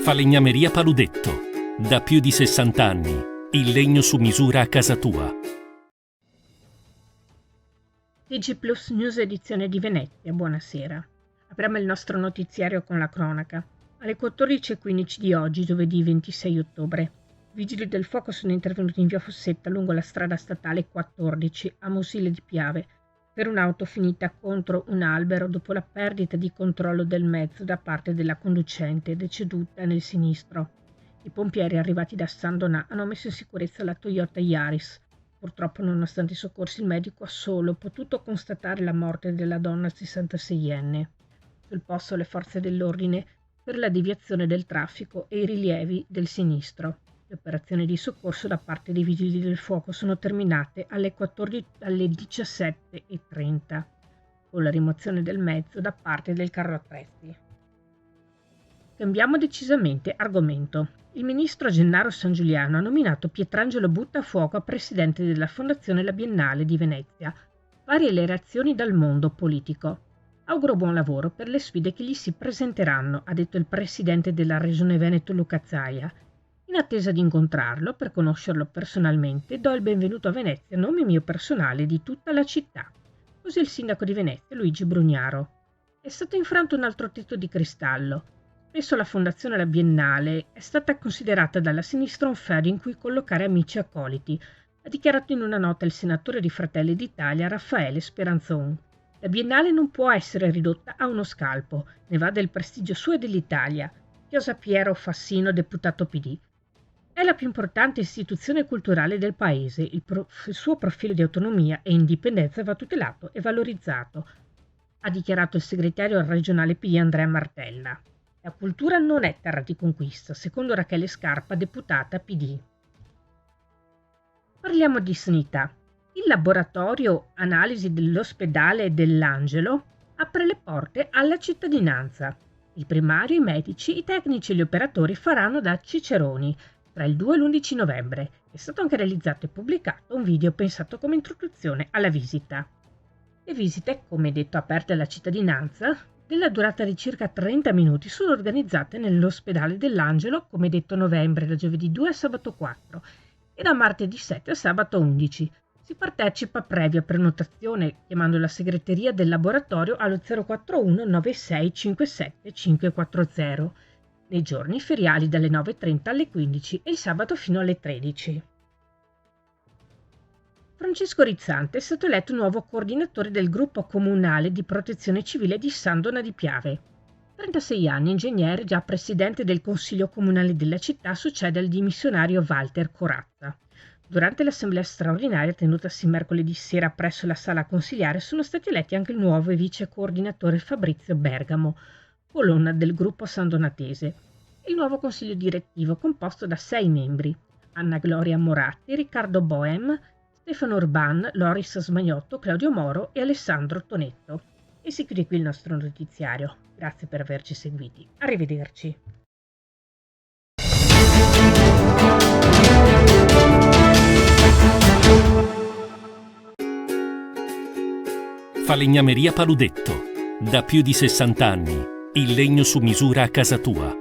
Falegnameria Paludetto. Da più di 60 anni. Il legno su misura a casa tua. TG Plus News edizione di Venezia, buonasera. Apriamo il nostro notiziario con la cronaca. Alle 14:15 di oggi, giovedì 26 ottobre, i vigili del fuoco sono intervenuti in via Fossetta lungo la strada statale 14 a Mosile di Piave per un'auto finita contro un albero dopo la perdita di controllo del mezzo da parte della conducente deceduta nel sinistro. I pompieri arrivati da San Donà hanno messo in sicurezza la Toyota Yaris. Purtroppo, nonostante i soccorsi, il medico ha solo potuto constatare la morte della donna 66enne. Sul posto le forze dell'ordine per la deviazione del traffico e i rilievi del sinistro. Le operazioni di soccorso da parte dei vigili del fuoco sono terminate alle 17:30 con la rimozione del mezzo da parte del carro attrezzi. Cambiamo decisamente argomento. Il ministro Gennaro Sangiuliano ha nominato Pietrangelo Buttafuoco a presidente della Fondazione La Biennale di Venezia. Varie le reazioni dal mondo politico. Auguro buon lavoro per le sfide che gli si presenteranno, ha detto il presidente della Regione Veneto Luca Zaia. In attesa di incontrarlo, per conoscerlo personalmente, do il benvenuto a Venezia a nome mio personale e di tutta la città. Così il sindaco di Venezia, Luigi Brugnaro. È stato infranto un altro tetto di cristallo. Spesso la Fondazione La Biennale è stata considerata dalla sinistra un feudo in cui collocare amici e accoliti, ha dichiarato in una nota il senatore di Fratelli d'Italia Raffaele Speranzon. La Biennale non può essere ridotta a uno scalpo, ne va del prestigio suo e dell'Italia, chiosa Piero Fassino, deputato PD. È la più importante istituzione culturale del paese, il suo profilo di autonomia e indipendenza va tutelato e valorizzato, ha dichiarato il segretario regionale PD Andrea Martella. La cultura non è terra di conquista, secondo Rachele Scarpa, deputata PD. Parliamo di sanità. Il laboratorio analisi dell'ospedale dell'Angelo apre le porte alla cittadinanza. Il primario, i medici, i tecnici e gli operatori faranno da ciceroni tra il 2 e l'11 novembre. È stato anche realizzato e pubblicato un video pensato come introduzione alla visita. Le visite, come detto aperte alla cittadinanza, della durata di circa 30 minuti, sono organizzate nell'ospedale dell'Angelo, come detto a novembre, da giovedì 2 a sabato 4 e da martedì 7 a sabato 11. Si partecipa previa prenotazione chiamando la segreteria del laboratorio allo 041 96 57 540 nei giorni feriali dalle 9:30 alle 15 e il sabato fino alle 13. Francesco Rizzante è stato eletto nuovo coordinatore del gruppo comunale di protezione civile di San Donà di Piave. 36 anni, ingegnere, già presidente del consiglio comunale della città, succede al dimissionario Walter Corazza. Durante l'assemblea straordinaria tenutasi mercoledì sera presso la sala consiliare sono stati eletti anche il nuovo e vice coordinatore Fabrizio Bergamo, colonna del gruppo sandonatese, e il nuovo consiglio direttivo composto da 6 membri: Anna Gloria Moratti, Riccardo Bohem, Stefano Urban, Loris Smagnotto, Claudio Moro e Alessandro Tonetto. E si chiude qui il nostro notiziario. Grazie per averci seguiti. Arrivederci. Falegnameria Paludetto. Da più di 60 anni. Il legno su misura a casa tua.